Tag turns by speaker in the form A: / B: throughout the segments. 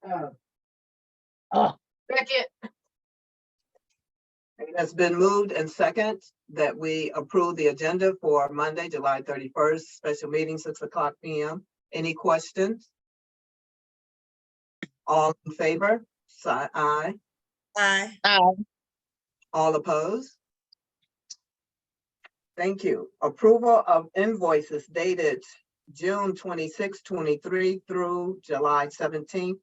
A: Second.
B: It has been moved and second that we approve the agenda for Monday, July 31st, special meeting, 6:00 p.m. Any questions? All in favor, say aye.
C: Aye.
B: All opposed? Thank you. Approval of invoices dated June 26, 23 through July 17,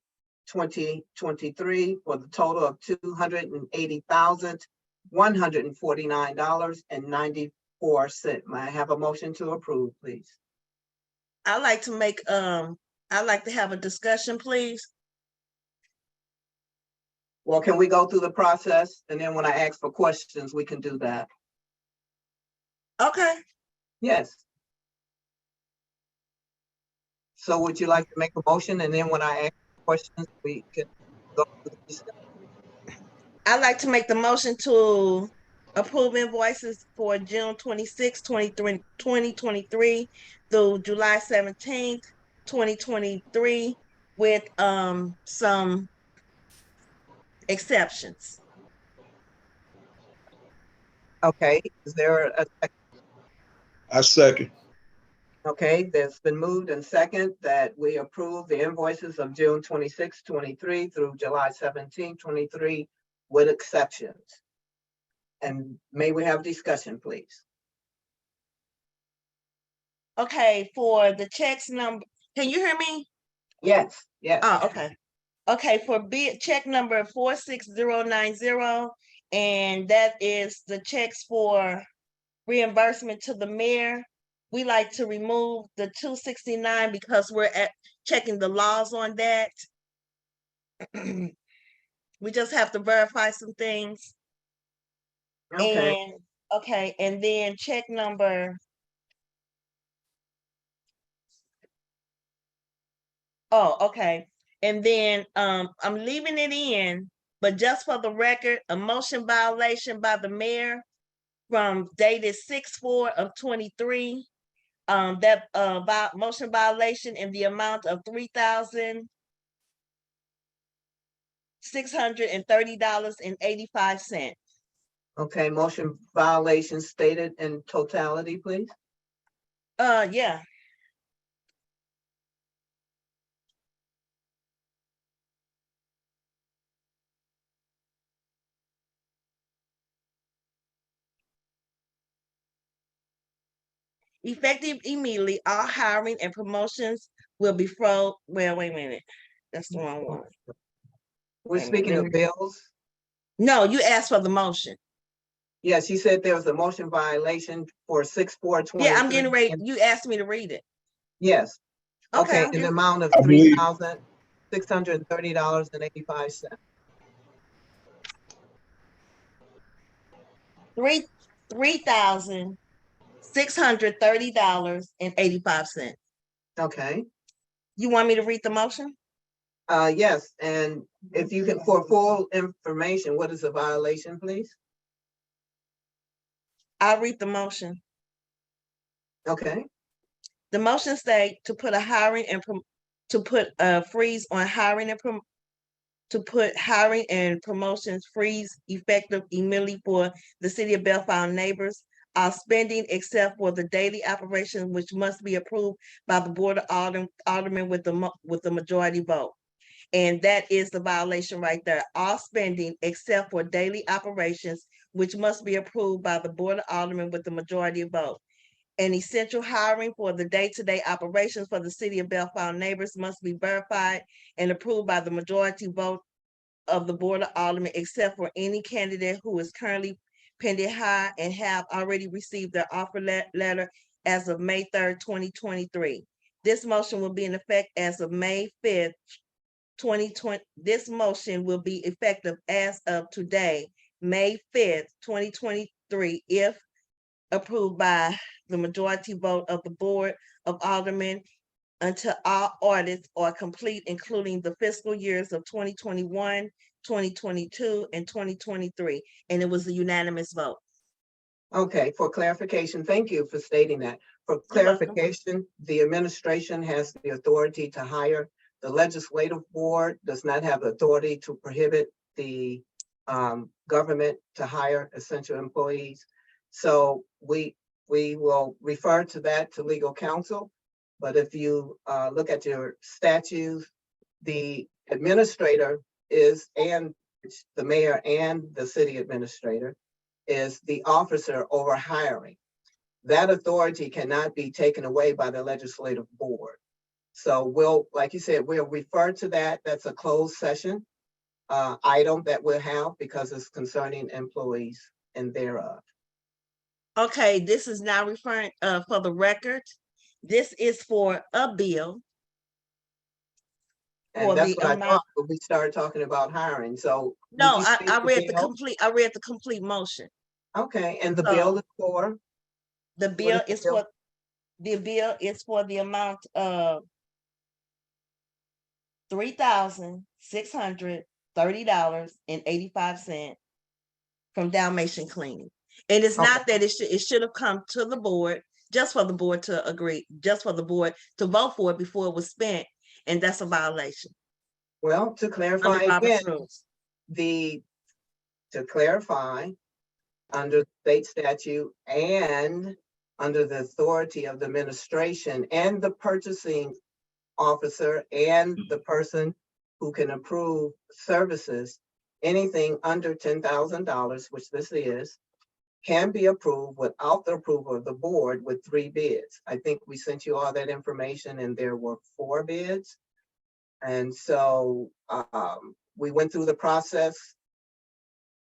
B: 2023 for the total of $280,149.94. May I have a motion to approve, please?
C: I'd like to have a discussion, please.
B: Well, can we go through the process? And then when I ask for questions, we can do that.
C: Okay.
B: Yes. So would you like to make a motion? And then when I ask questions, we can go through the discussion?
C: I'd like to make the motion to approve invoices for June 26, 2023 through July 17th, 2023 with some exceptions.
B: Okay, is there a second?
D: I second.
B: Okay, there's been moved and second that we approve the invoices of June 26, 23 through July 17, 23 with exceptions. And may we have discussion, please?
C: Okay, for the checks number, can you hear me?
B: Yes, yes.
C: Oh, okay. Okay, for check number 46090, and that is the checks for reimbursement to the mayor. We like to remove the 269 because we're checking the laws on that. We just have to verify some things.
B: Okay,
C: And then check number. Oh, okay. And then I'm leaving it in, but just for the record, a motion violation by the mayor from dated 6/4 of 23. That motion violation in the amount of $3,630.85.
B: okay, motion violation stated in totality, please.
C: Yeah. Effective immediately, all hiring and promotions will be wait a minute. That's the wrong one.
B: We're
C: Wait a
B: speaking of
C: minute.
B: bills.
C: No, you asked for the motion.
B: Yes, you said there was a motion violation for 6/4/23.
C: Yeah, I'm getting ready. You asked me to read it.
B: Yes.
C: Okay.
B: Okay, in the amount of
D: I believe-
B: $3,630.85.
C: $3,630.85.
B: Okay,
C: You want me to read the motion?
B: yes, and if you can, for full information, what is the violation, please?
C: I'll read the motion.
B: Okay,
C: The motion states to put a freeze on hiring and promotions freeze effective immediately for the city of Bellflower neighbors. Spending except for the daily operations, which must be approved by the board of aldermen with the majority vote. And that is the violation right there. All spending except for daily operations, which must be approved by the board of aldermen with the majority vote. And essential hiring for the day-to-day operations for the city of Bellflower neighbors must be verified and approved by the majority vote of the board of aldermen, except for any candidate who is currently pending hire and have already received their offer letter as of May 3rd, 2023. This motion will be in effect as of May 5th, 2020. This motion will be effective as of today, May 5th, 2023, if approved by the majority vote of the board of aldermen, until all audits are complete, including the fiscal years of 2021, 2022, and 2023. And it was a unanimous vote.
B: okay, for clarification, thank you for stating that. For
C: You're welcome.
B: clarification, the administration has the authority to hire The legislative board does not have the authority to prohibit the government to hire essential employees. So we will refer to that to legal counsel. But if you look at your statutes, the administrator is, and the mayor and the city administrator is the officer over hiring. That authority cannot be taken away by the legislative board. So we'll, like you said, we'll refer to that. That's a closed session item that we'll have because it's concerning employees and thereof.
C: Okay, this is now referring, for the record, this is for a bill. For
B: And that's
C: the
B: what I
C: amount,
B: thought when we started talking about hiring. So. did
C: no,
B: you
C: I
B: state
C: read the
B: bill?
C: I read the complete motion.
B: Okay, and the
C: So-
B: bill is for,
C: The bill
B: is the
C: is
B: bill?
C: for, the bill is for the amount of $3,630.85 from Dalmatian Cleaning. And it's not that it should have come to the board, just for the board to agree, just for the board to vote for it before it was spent, and that's a violation
B: well, to
C: under
B: clarify again,
C: Robert's rules.
B: to clarify, under state statute and under the authority of the administration and the purchasing officer and the person who can approve services, anything under $10,000, which this is, can be approved without the approval of the board with 3 bids. I think we sent you all that information and there were 4 bids. And so we went through the process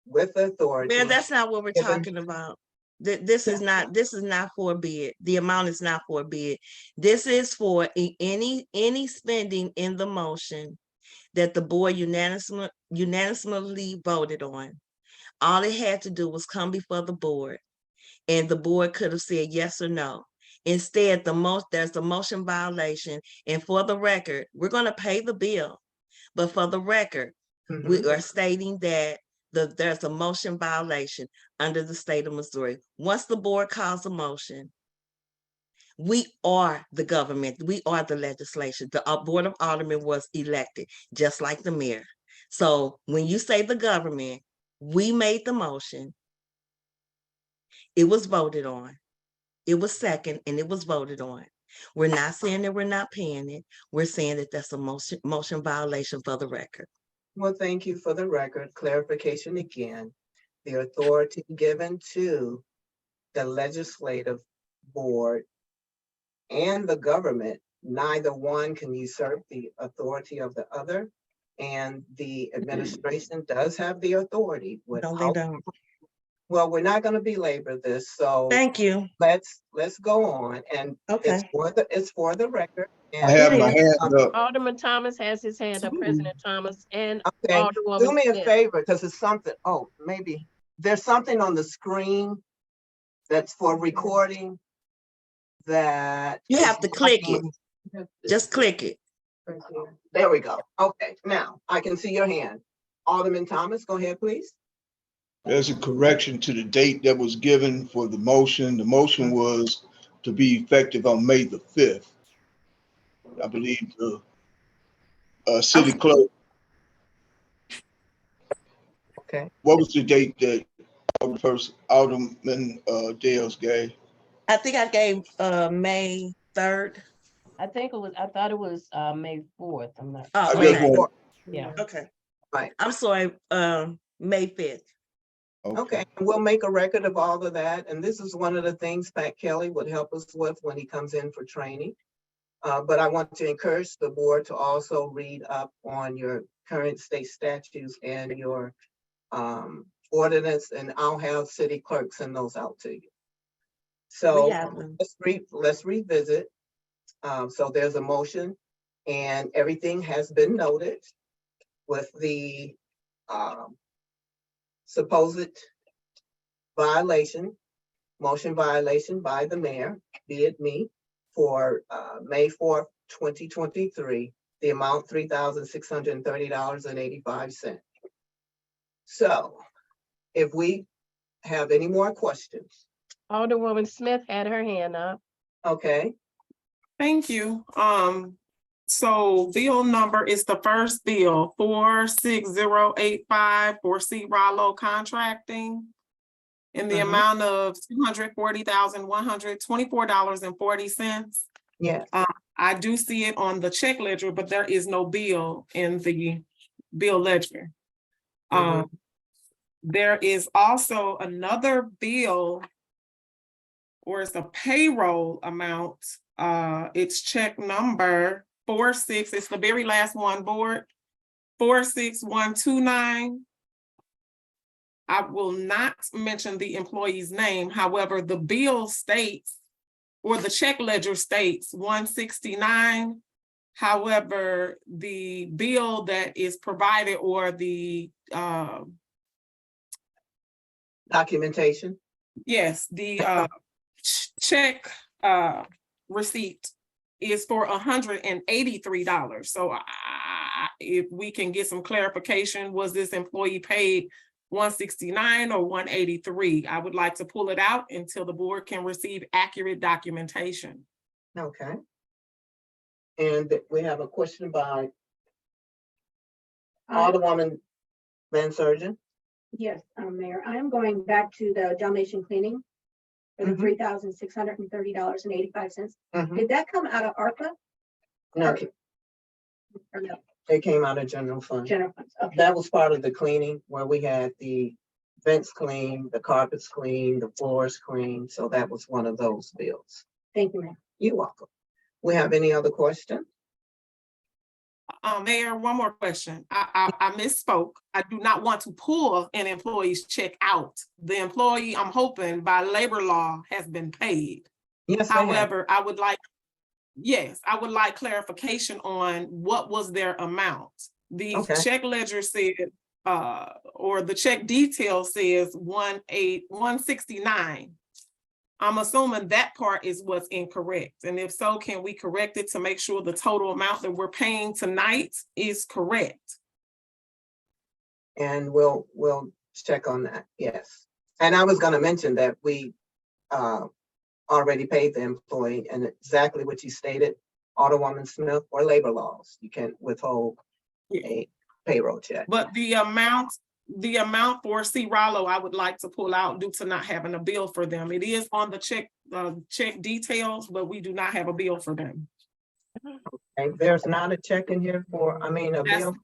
B: with authority.
C: Man, that's not what we're
B: Given-
C: talking about. This is not for a bid. The amount is not for a bid. This is for any spending in the motion that the board unanimously voted on. All it had to do was come before the board, and the board could have said yes or no. Instead, there's a motion violation, and for the record, we're gonna pay the bill. But for the record, we
B: Mhm.
C: are stating that there's a motion violation under the state of Missouri. Once the board calls a motion, we are the government, we are the legislation. The Board of Aldermen was elected, just like the mayor. So when you say the government, we made the motion. It was voted on. It was second and it was voted on. We're not saying that we're not paying it. We're saying that that's a motion violation for the record.
B: Well, thank you for the record clarification again. The authority given to the legislative board and the government, neither one can usurp the authority of the other. And the administration does have the authority
C: No, they
B: without,
C: don't.
B: well, we're not gonna belabor this, so
C: Thank you.
B: let's go on. And it's
C: Okay.
B: for the record.
D: I have my
C: It
D: hand up.
A: Alderman Thomas has his hand up, President Thomas, and
B: Okay,
A: Alderwoman
B: do me a
A: Smith.
B: favor, because it's something, oh, maybe, there's something on the screen that's for recording that.
C: You have
B: is
C: to click it.
B: blocking-
C: Just click it.
B: There we go. Okay, now I can see your hand. Alderman Thomas, go ahead, please.
D: There's a correction to the date that was given for the motion. The motion was to be effective on May the 5th. I believe the city clerk,
B: Okay,
D: what was the date that Alderman Dales gave?
C: I think I gave May 3rd.
A: I thought it was May 4th. I'm not.
C: Oh,
D: I
C: okay.
D: just want-
A: Yeah.
C: Okay.
B: Right.
C: I'm sorry, May 5th.
B: okay, and we'll make a record of all of that. And this is one of the things Pat Kelly would help us with when he comes in for training. But I want to encourage the board to also read up on your current state statutes and your ordinance, and I'll have city clerk send those out to you. So
C: We have them.
B: let's revisit. So there's a motion and everything has been noted with the supposed violation, motion violation by the mayor, be it me, for May 4th, 2023, the amount $3,630.85. So if we have any more questions,
A: Alderwoman Smith had her hand up.
B: okay,
E: Thank you. So bill number is the first bill, 46085 for C. Rollo Contracting in the
B: Mhm.
E: amount of $240,124.40.
B: Yes,
E: I do see it on the check ledger, but there is no bill in the bill ledger.
B: Mhm.
E: There is also another bill, or it's a payroll amount. It's check number 46, it's the very last one, board, 46129. I will not mention the employee's name. However, the bill states, or the check ledger states 169. However, the bill that is provided, or the,
B: documentation.
E: yes, the check receipt is for $183. So if we can get some clarification, was this employee paid 169 or 183? I would like to pull it out until the board can receive accurate documentation.
B: Okay. And we have a question by Alderwoman Van Surgen.
F: Yes, Mayor, I am going back to the Dalmatian cleaning for the
B: Mhm.
F: $3,630.85.
B: Mhm.
F: Did that come out of ARPA
B: No,
F: or no,
B: they came out of general fund.
F: general funds? Okay,
B: That was part of the cleaning where we had the vents cleaned, the carpets cleaned, the floors cleaned. So that was one of those bills.
F: thank you, Mayor.
B: You're welcome. We have any other question?
E: Mayor, one more question. I misspoke. I do not want to pull an employee's check out. The employee, I'm hoping by labor law, has been paid.
B: Yes, they have.
E: However, I would like clarification on what was their amount. The
B: Okay.
E: check ledger said, or the check detail says 169. I'm assuming that part is what's incorrect. And if so, can we correct it to make sure the total amount that we're paying tonight is correct?
B: And we'll check on that, yes. And I was gonna mention that we already paid the employee, and exactly what you stated, Alderwoman Smith, or labor laws, you can't withhold a payroll check.
E: But the amount for C. Rollo, I would like to pull out due to not having a bill for them. It is on the check details, but we do not have a bill for them.
B: And there's not a check in here for, a bill?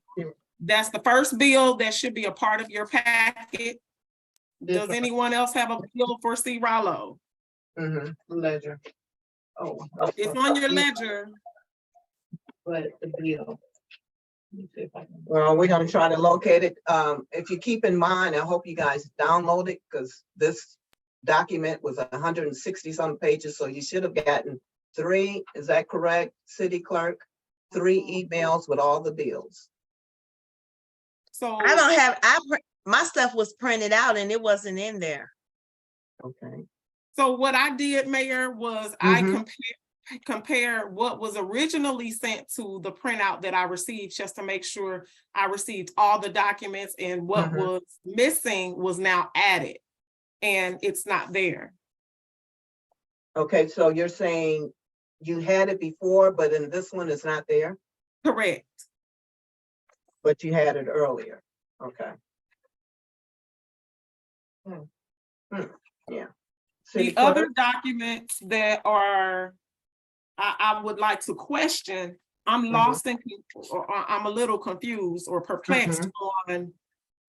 E: That's the first bill that should be a part of your packet. Does anyone else have a bill for C. Rollo?
B: Mm-hmm, ledger. Oh.
E: It's on your ledger.
A: But the bill.
B: Well, we're gonna try to locate it. If you keep in mind, I hope you guys download it, because this document was 160 some pages, so you should have gotten 3, is that correct, City Clerk? 3 emails with all the bills.
E: So
C: I don't have, my stuff was printed out and it wasn't in there.
B: Okay.
E: So what I did, Mayor, was I
B: Mhm.
E: compare what was originally sent to the printout that I received, just to make sure I received all the documents, and what
B: Mhm.
E: was missing was now added, and it's not there.
B: Okay, so you're saying you had it before, but in this one it's not there,
E: Correct.
B: but you had it earlier. Okay. Yeah. City
E: The other
B: Clerk?
E: documents that are, I would like to question, I'm lost in, or I'm a little confused or perplexed on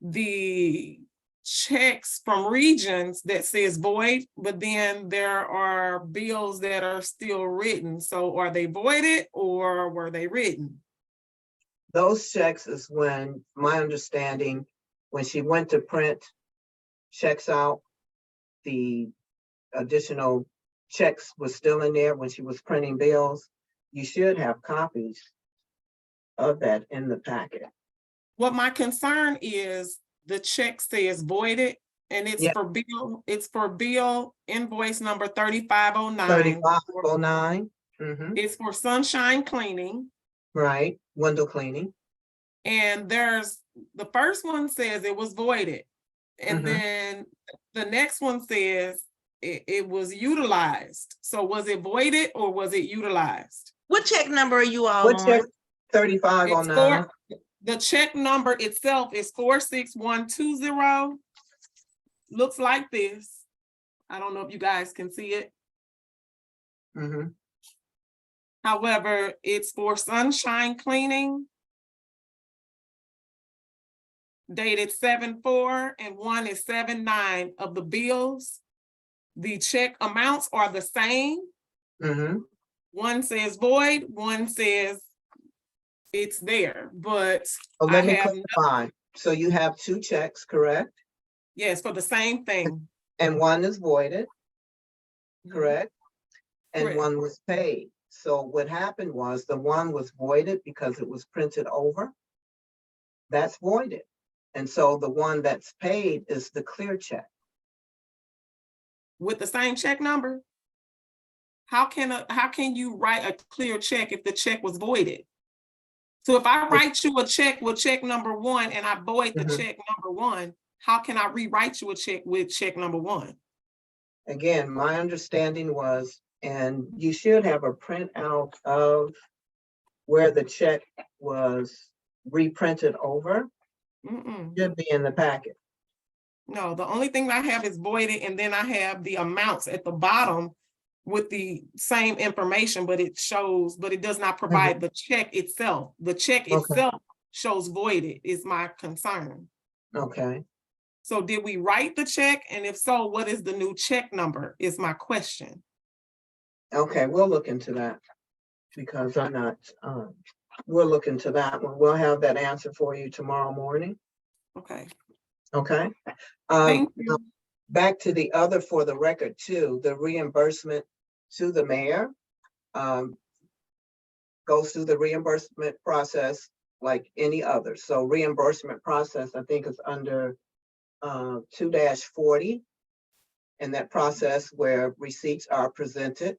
E: the checks from regions that says void, but then there are bills that are still written. So are they voided or were they written?
B: Those checks is when, my understanding, when she went to print checks out, the additional checks was still in there when she was printing bills. You should have copies of that in the packet.
E: What my concern is, the check says voided, and it's
B: Yeah.
E: for bill invoice number 3509.
B: 3509,
E: It's for Sunshine Cleaning.
B: right, window cleaning.
E: And the first one says it was voided. And
B: Mhm.
E: then the next one says it was utilized. So was it voided or was it utilized?
C: What check number are you all
B: What check
C: on?
B: 3509?
E: The check number itself is 46120. Looks like this. I don't know if you guys can see it.
B: Mhm.
E: However, it's for Sunshine Cleaning. Dated 7/4 and one is 7/9 of the bills. The check amounts are the same.
B: Mhm.
E: One says void, one says it's there, but
B: Well,
E: I
B: let me
E: have,
B: clarify. So you have two checks, correct?
E: yes, for the same thing.
B: And one is voided, correct? And
E: Correct.
B: one was paid. So what happened was the one was voided because it was printed over. That's voided. And so the one that's paid is the clear check.
E: With the same check number? How can you write a clear check if the check was voided? So if I write you a check with check number 1 and I void the
B: Mhm.
E: check number 1, how can I rewrite you a check with check number 1?
B: Again, my understanding was, and you should have a printout of where the check was reprinted over,
E: Mm-mm.
B: should be in the packet.
E: No, the only thing I have is voided, and then I have the amounts at the bottom with the same information, but it does not provide the check itself. The check
B: Okay.
E: itself shows voided is my concern.
B: Okay,
E: So did we write the check? And if so, what is the new check number is my question.
B: okay, we'll look into that. Because I'm not, we'll look into that one. We'll have that answer for you tomorrow morning,
E: Okay,
B: okay?
E: thank
B: Now,
E: you.
B: back to the other for the record too, the reimbursement to the mayor goes through the reimbursement process like any other. So reimbursement process, I think is under 2-40. And that process where receipts are presented.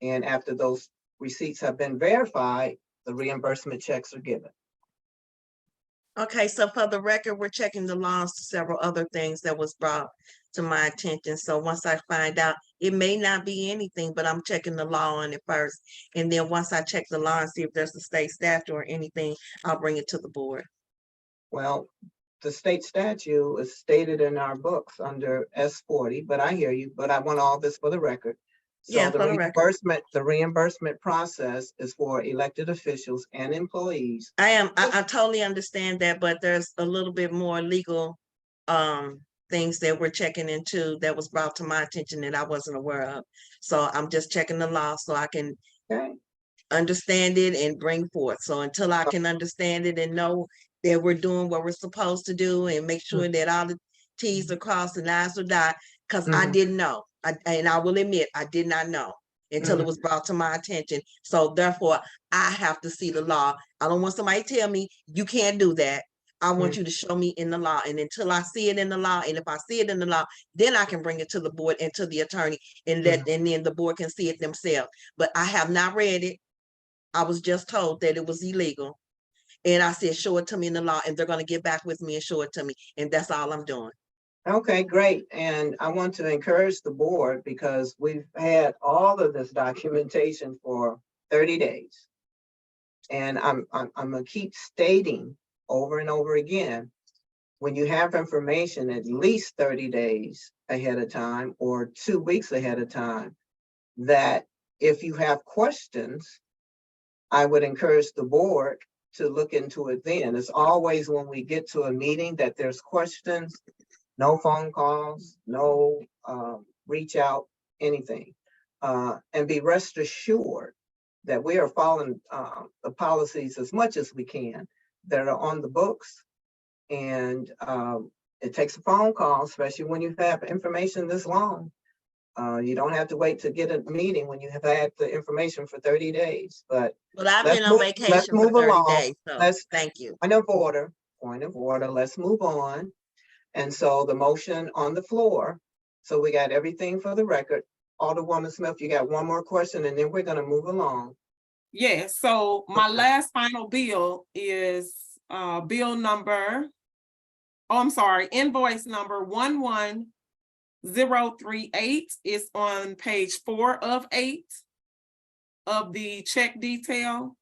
B: And after those receipts have been verified, the reimbursement checks are given.
C: Okay, so for the record, we're checking the laws to several other things that was brought to my attention. So once I find out, it may not be anything, but I'm checking the law on it first. And then once I check the law and see if there's a state statute or anything, I'll bring it to the board.
B: Well, the state statute is stated in our books under S40, but I hear you, but I want all this for the record.
C: Yeah,
B: So
C: for the record.
B: the reimbursement process is for elected officials and employees.
C: I totally understand that, but there's a little bit more legal things that we're checking into that was brought to my attention that I wasn't aware of. So I'm just checking the law so I can
B: Okay,
C: understand it and bring forth. So until I can understand it and know that we're doing what we're supposed to do and make sure that all the T's are crossed and I's are dotted, because I
B: Mhm.
C: didn't know. And I will admit, I did not know until it was brought to my attention. So therefore, I have to see the law. I don't want somebody to tell me you can't do that. I want you to show me in the law. And until I see it in the law, and if I see it in the law, then I can bring it to the board and to the attorney and and then the board can see it themselves. But I have not read it. I was just told that it was illegal. And I said, show it to me in the law, and they're gonna get back with me and show it to me. And that's all I'm doing.
B: Okay, great. And I want to encourage the board because we've had all of this documentation for 30 days. And I'm gonna keep stating over and over again, when you have information at least 30 days ahead of time or 2 weeks ahead of time, that if you have questions, I would encourage the board to look into it then. It's always when we get to a meeting that there's questions, no phone calls, no reach out, anything. And be rest assured that we are following the policies as much as we can that are on the books. And it takes a phone call, especially when you have information this long. You don't have to wait to get a meeting when you have had the information for 30 days, but
C: But I've
B: let's
C: been on
B: move- let's
C: vacation for
B: move
C: 30
B: along.
C: days, so
B: Let's-
C: thank you.
B: point of order, let's move on. And so the motion on the floor, so we got everything for the record. Alderwoman Smith, you got one more question and then we're gonna move along.
E: Yes, so my last final bill is bill number, invoice number 11038 is on page 4 of 8. of the check detail.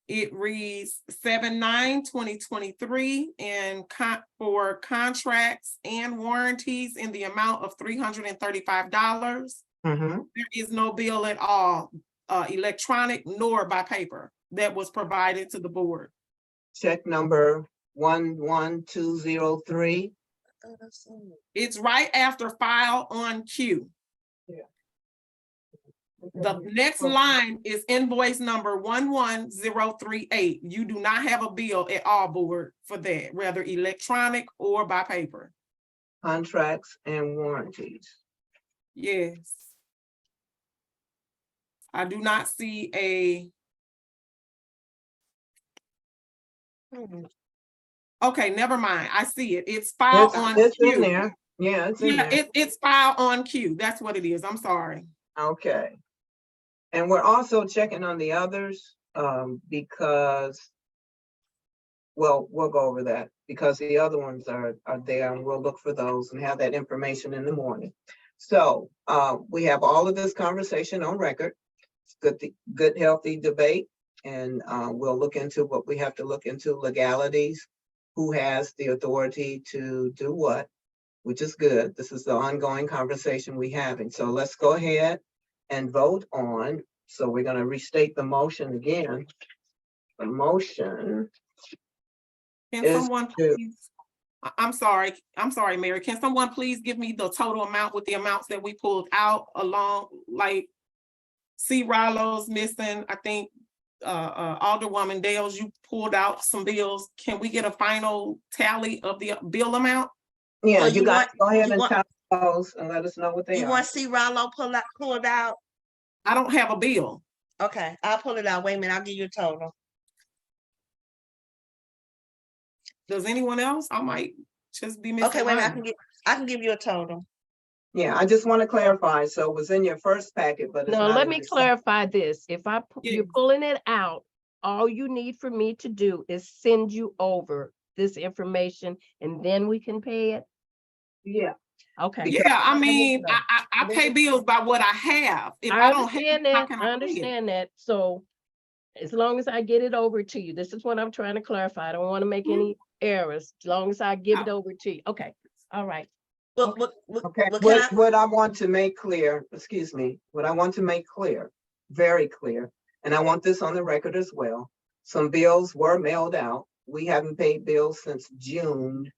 E: It reads 7/9/2023 and for contracts and warranties in the amount of $335.
B: Mhm.
E: There is no bill at all, electronic nor by paper, that was provided to the board.
B: Check number 11203.
E: It's right after file on queue. The next line is invoice number 11038. You do not have a bill at all, board, for that, whether electronic or by paper.
B: Contracts and warranties.
E: Yes. I do not see a, okay, never mind. I see it. It's filed on
B: It's in
E: queue.
B: there. Yeah, it's in
E: Yeah,
B: there.
E: it's filed on queue. That's what it is. I'm sorry.
B: Okay. And we're also checking on the others, because, well, we'll go over that because the other ones are there and we'll look for those and have that information in the morning. So, we have all of this conversation on record. It's good, healthy debate. And, we'll look into what we have to look into, legalities, who has the authority to do what, which is good. This is the ongoing conversation we're having. So let's go ahead and vote on. So we're gonna restate the motion again. The motion,
E: Can
B: Is
E: someone
B: to-
E: please, I'm sorry, Mary. Can someone please give me the total amount with the amounts that we pulled out along, like C. Rollo's missing, I think, Alderwoman Dales, you pulled out some bills. Can we get a final tally of the bill amount?
B: yeah,
C: So
B: you
C: you
B: guys
C: want-
B: go ahead
C: you
B: and
C: want-
B: tell those and let us know what they
C: You
B: are.
C: want to see Rollo pulled out?
E: I don't have a bill.
C: Okay, I'll pull it out. Wait a minute, I'll give you a total.
E: Does anyone else? I might just be missing.
C: Okay, wait a minute,
E: mine.
C: I can give you a total.
B: Yeah, I just want to clarify. So it was in your first packet, but it's
A: No,
B: not
A: let
B: in
A: me
B: your second.
A: clarify this. If you're
E: Yes.
A: pulling it out, all you need for me to do is send you over this information and then we can pay it.
B: Yeah,
A: Okay.
B: Because-
E: Yeah, I mean, I pay bills by what I have. If
A: I
E: I don't
A: understand
E: have, how
A: that.
E: can
A: I
E: I pay it?
A: understand that. So as long as I get it over to you, this is what I'm trying to clarify. I don't want to make any errors. As long as I give it over to you. Okay. All right.
C: What,
B: okay.
C: what can I,
B: What I want to make clear, excuse me, what I want to make clear, very clear, and I want this on the record as well. Some bills were mailed out. We haven't paid bills since June,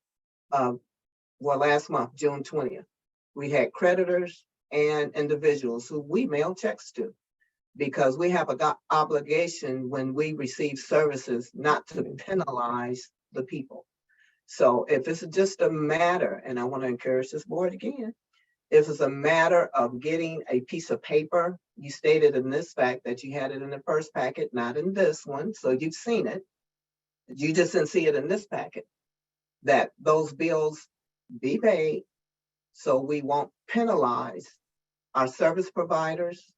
B: last month, June 20th. We had creditors and individuals who we mail checks to because we have a obligation when we receive services not to penalize the people. So if it's just a matter, and I want to encourage this board again, if it's a matter of getting a piece of paper, you stated in this fact that you had it in the first packet, not in this one, so you've seen it. You just didn't see it in this packet, that those bills be paid so we won't penalize our service providers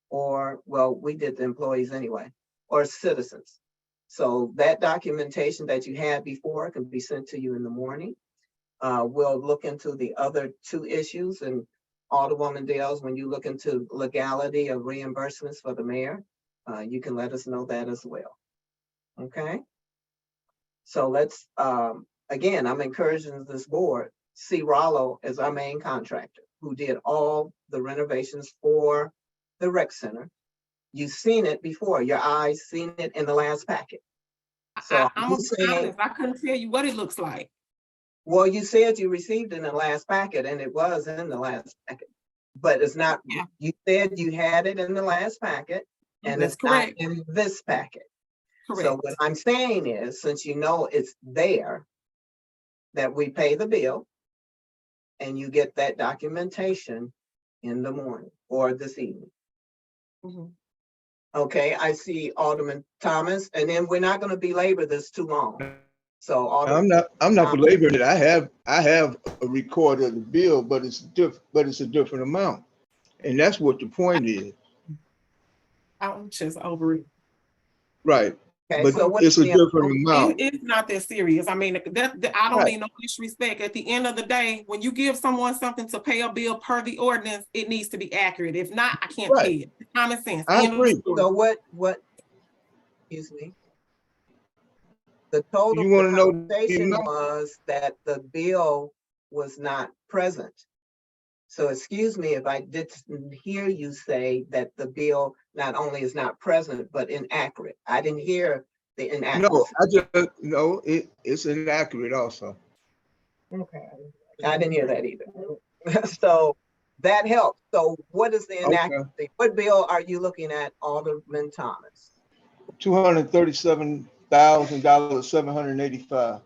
B: or, well, we did the employees anyway, or citizens. So that documentation that you had before can be sent to you in the morning. We'll look into the other two issues, and Alderwoman Dales, when you look into legality of reimbursements for the mayor, you can let us know that as well. Okay? So let's, again, I'm encouraging this board, C. Rollo is our main contractor who did all the renovations for the rec center. You've seen it before, your eyes seen it in the last packet. So
E: I'm
B: you
E: gonna be
B: saying,
E: honest, I couldn't tell you what it looks like.
B: well, you said you received it in the last packet and it was in the last packet, but it's not,
E: Yeah.
B: you said you had it in the last packet and
E: That's
B: it's not
E: correct.
B: in this packet. So
E: Correct.
B: what I'm saying is, since you know it's there, that we pay the bill and you get that documentation in the morning or this evening.
E: Mhm.
B: Okay, I see Alderman Thomas, and then we're not gonna belabor this too long. So Alderman,
D: I'm not belaboring it. I have a record of the bill, but it's a different amount. And that's what the point is.
E: I'm just over it.
D: Right.
B: Okay,
D: but
B: so what
D: it's
B: is
D: a
B: the
D: different
B: amount?
D: amount.
E: It's not that serious. I mean, I don't
D: Right.
E: mean no disrespect. At the end of the day, when you give someone something to pay a bill per the ordinance, it needs to be accurate. If not, I can't
D: Right.
E: pay it. Common sense.
D: I
E: End of
D: agree.
E: story.
B: So excuse me. The total,
D: You
B: the
D: want to know the
B: conversation
D: amount?
B: was that the bill was not present. So excuse me if I didn't hear you say that the bill not only is not present, but inaccurate. I didn't hear the
D: No,
B: inaccuracy.
D: I just, no, it's inaccurate also.
B: Okay. I didn't hear that either. So that helps. So what is the
D: Okay.
B: inaccuracy? What bill are you looking at, Alderman Thomas?
D: $237,000, 785,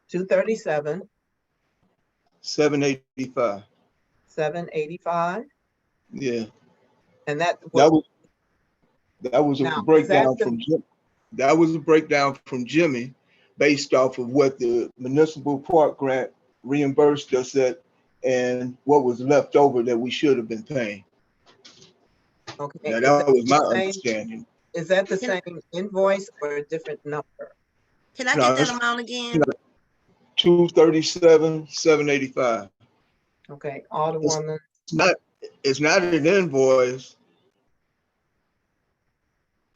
B: 237,
D: 785.
B: 785,
D: Yeah,
B: and that
D: that
B: was,
D: was a
B: now, is that
D: breakdown
B: the,
D: from Jim. That was a breakdown from Jimmy based off of what the municipal park grant reimbursed us at and what was left over that we should have been paying.
B: okay,
D: Now,
B: is
D: that
B: that
D: was my
B: the same,
D: understanding.
B: is that the
C: Can-
B: same invoice or a different number?
C: Can I
D: No,
C: get that
D: it's-
C: amount again?
D: 237, 785.
B: Okay, Alderwoman,
D: It's not an invoice.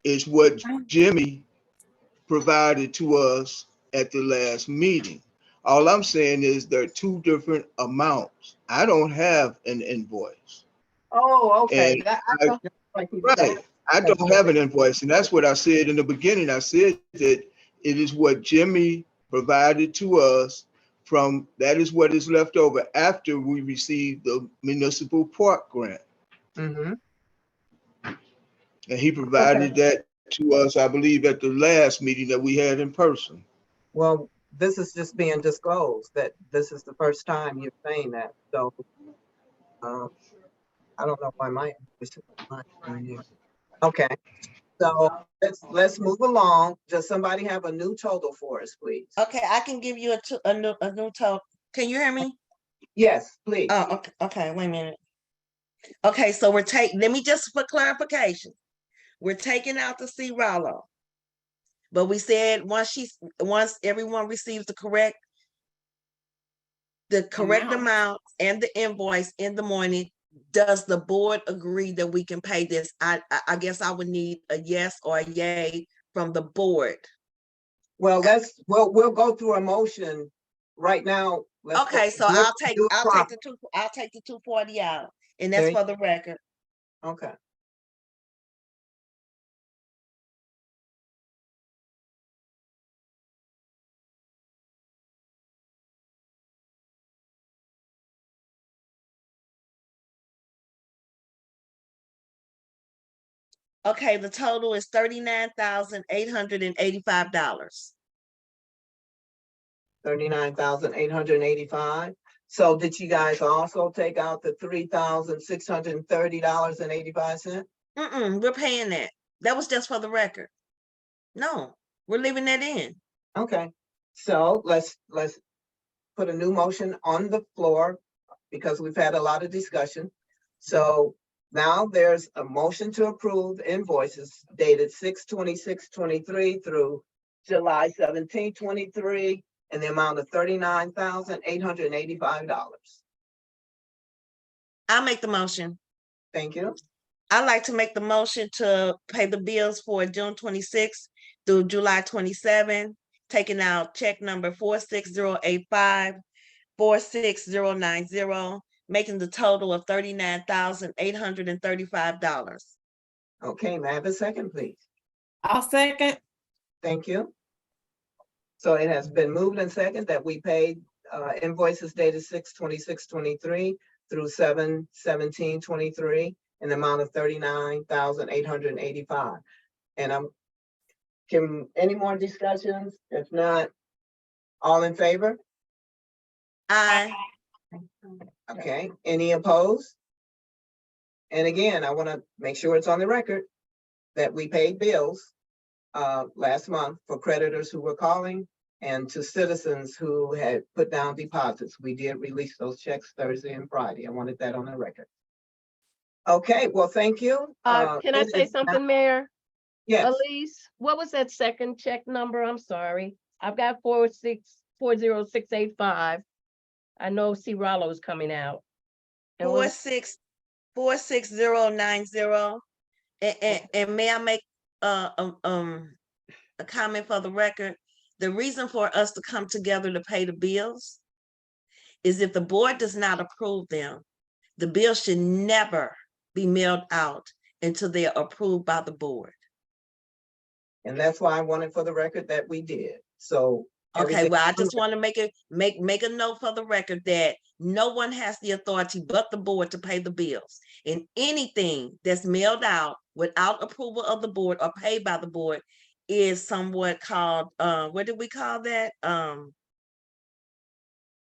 D: It's what Jimmy provided to us at the last meeting. All I'm saying is there are two different amounts. I don't have an invoice.
B: oh, okay.
D: And
B: That, I thought that's like you
D: right,
B: don't.
D: I don't have an invoice. And that's what I said in the beginning. I said that it is what Jimmy provided to us from, that is what is left over after we received the municipal park grant.
B: Mhm.
D: And he provided that to us, I believe, at the last meeting that we had in person.
B: Well, this is just being disclosed, that this is the first time you're saying that, so, I don't know why my invoice is not in here. Okay, so let's move along. Does somebody have a new total for us, please?
C: Okay, I can give you a new total. Can you hear me?
B: Yes, please.
C: Oh, okay, wait a minute. Okay, so let me just for clarification, we're taking out the C Rollo. But we said once everyone receives the correct amount and the invoice in the morning, does the board agree that we can pay this? I guess I would need a yes or a yay from the board.
B: Well, we'll go through a motion right now.
C: Okay, so I'll take the 240 out, and that's
B: There you-
C: for the record.
B: Okay.
C: Okay, the total is $39,885.
B: $39,885. So did you guys also take out the $3,630.85?
C: We're paying that. That was just for the record. No, we're leaving that in.
B: Okay, so let's put a new motion on the floor because we've had a lot of discussion. So now there's a motion to approve invoices dated 6/26/23 through July 17/23 in the amount of $39,885.
C: I'll make the motion.
B: Thank you.
C: I'd like to make the motion to pay the bills for June 26th through July 27, taking out check number 46085, 46090, making the total of $39,835.
B: Okay, may I have a second, please?
E: I'll second.
B: Thank you. So it has been moved and second that we paid invoices dated 6/26/23 through 7/17/23 in the amount of $39,885. And can any more discussions? If not, all in favor?
C: Aye.
B: Okay, any opposed? And again, I want to make sure it's on the record that we paid bills last month for creditors who were calling and to citizens who had put down deposits. We did release those checks Thursday and Friday. I wanted that on the record. Okay, well, thank you.
A: Can I
B: it
A: say
B: is now-
A: something, Mayor?
B: Yes,
A: Elise, what was that second check number? I'm sorry. I've got 40685. I know C. Rollo's coming out. And what was-
C: 46090. And may I make a comment for the record? The reason for us to come together to pay the bills is if the board does not approve them, the bill should never be mailed out until they are approved by the board.
B: and that's why I wanted for the record that we did. So.
C: Okay,
B: everything-
C: well, I just want to make a note for the record that no one has the authority but the board to pay the bills. And anything that's mailed out without approval of the board or paid by the board is somewhat called, what did we call that?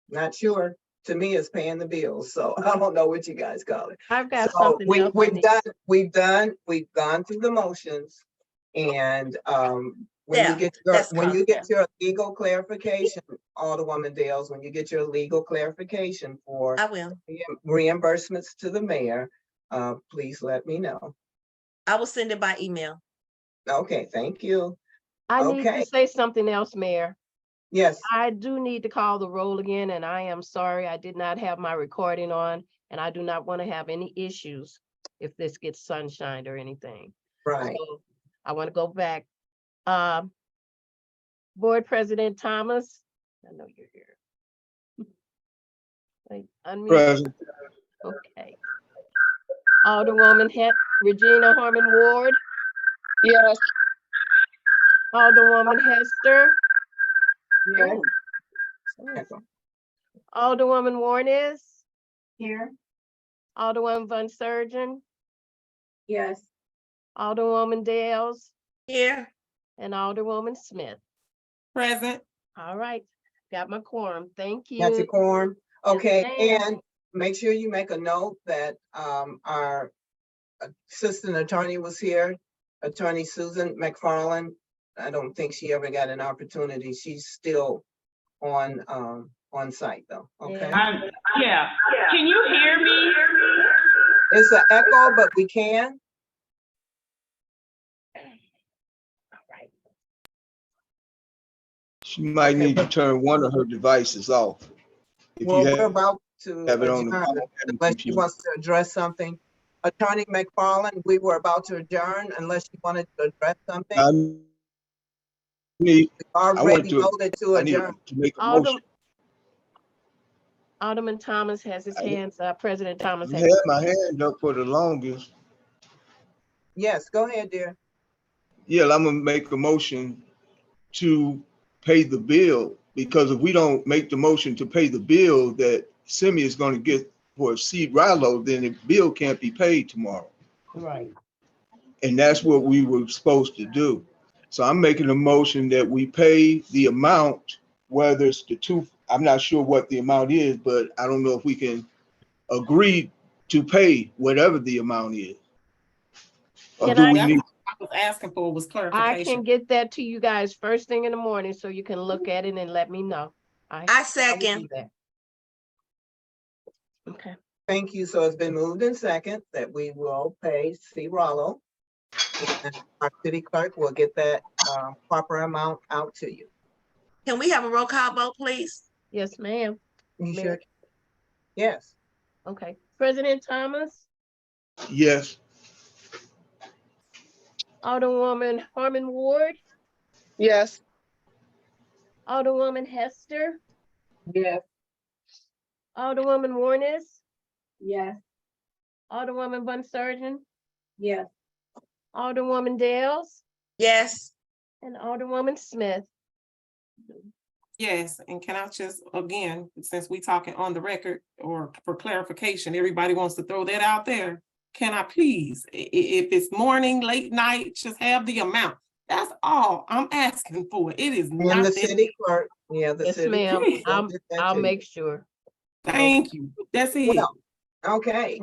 B: Not sure. To me, it's paying the bills, so I don't know what you guys call it.
A: I've got
B: So
A: something else. I need-
B: we've gone through the motions. And, when
C: Yeah,
B: you get
C: that's
B: your legal clarification, Alderwoman Dales, when you get your legal clarification for
C: I will.
B: reimbursements to the mayor, please let me know.
C: I will send it by email.
B: Okay, thank you.
A: I need
B: Okay.
A: to say something else, Mayor.
B: Yes,
A: I do need to call the roll again, and I am sorry I did not have my recording on, and I do not want to have any issues if this gets sunshined or anything.
B: right.
A: So I want to go back. Board President Thomas, I know you're here. Like, unmute.
D: Present.
A: Okay. Alderwoman Regina Harmon Ward,
G: Yes.
A: Alderwoman Hester.
B: Yes.
A: Alderwoman Warnes,
F: Here,
A: Alderwoman Von Surgeon,
F: yes.
A: Alderwoman Dales,
C: Here,
A: and Alderwoman Smith.
E: Present.
A: All right, got my quorum. Thank
B: Got your
A: you.
B: quorum. Okay,
A: ma'am.
B: and make sure you make a note that our assistant attorney was here, Attorney Susan McFarland. I don't think she ever got an opportunity. She's still on site though, okay?
A: Yeah.
G: Yeah. Can you hear me?
B: It's an echo, but we can.
A: All right.
D: She might need to turn one of her devices off. If
B: Well,
D: you
B: we're
D: have
B: about to
D: have it on the
B: adjourn,
D: phone and
B: unless she
D: computer.
B: wants to address something. Attorney McFarland, we were about to adjourn unless you wanted to address something.
D: I need,
B: Already
D: to-
B: voted to
D: I need
B: adjourn.
D: to make a
A: Alderman
D: motion.
A: Alderman Thomas has his
D: I-
A: hands up. President Thomas
D: I
A: has.
D: had my hand up for the longest.
B: Yes, go ahead, dear.
D: Yeah, I'm gonna make a motion to pay the bill, because if we don't make the motion to pay the bill that Simi is gonna get for C. Rilo, then the bill can't be paid tomorrow.
A: Right.
D: And that's what we were supposed to do. So I'm making a motion that we pay the amount, whether it's the two, I'm not sure what the amount is, but I don't know if we can agree to pay whatever the amount is. Or
A: Can
D: do
A: I-
D: we
E: That's
D: need,
E: what I was asking for was
A: I
E: clarification.
A: can get that to you guys first thing in the morning so you can look at it and let me know.
C: I
A: will do
C: second.
A: that. Okay.
B: Thank you. So it's been moved in second that we will pay C. Rollo. And our city clerk will get that proper amount out to you.
C: Can we have a roll call vote, please?
A: Yes, ma'am.
B: You
A: Mayor.
B: sure? Yes.
A: Okay. President Thomas,
D: yes,
A: Alderwoman Harmon Ward,
G: Yes.
A: Alderwoman Hester,
B: Yes.
A: Alderwoman Warnes,
F: Yes,
A: Alderwoman Von Surgeon,
F: yes.
A: Alderwoman Dales,
C: Yes,
A: and Alderwoman Smith.
E: Yes, and can I just, again, since we talking on the record or for clarification, everybody wants to throw that out there. Can I please, if it's morning, late night, just have the amount. That's all I'm asking for. It is
B: And
E: not
B: the
E: that.
B: city clerk, yeah, the
A: Yes,
B: city.
A: ma'am.
B: clerk will get that
A: I'll
B: to you.
A: make sure.
E: Thank you. That's it.
B: Well, okay,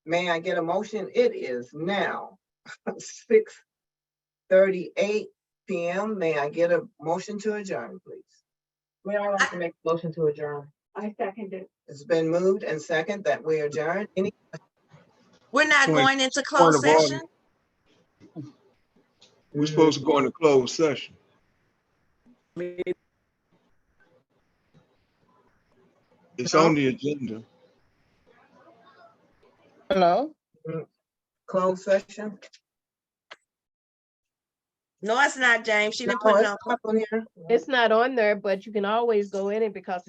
B: may I get a motion? It is now 6:38 PM. May I get a motion to adjourn, please?
F: We all have to make a motion to adjourn. I second it.
B: It's been moved and second that we adjourn. Any,
C: we're not
D: Point-
C: going into
D: point
C: closed
D: of order.
C: session.
D: We're supposed to go into closed session. It's on the agenda.
G: Hello?
B: Closed session?
C: No, it's not, James. She didn't
B: No,
C: put it
B: it's
C: on.
B: not on here.
A: It's not on there, but you can always go in it because it's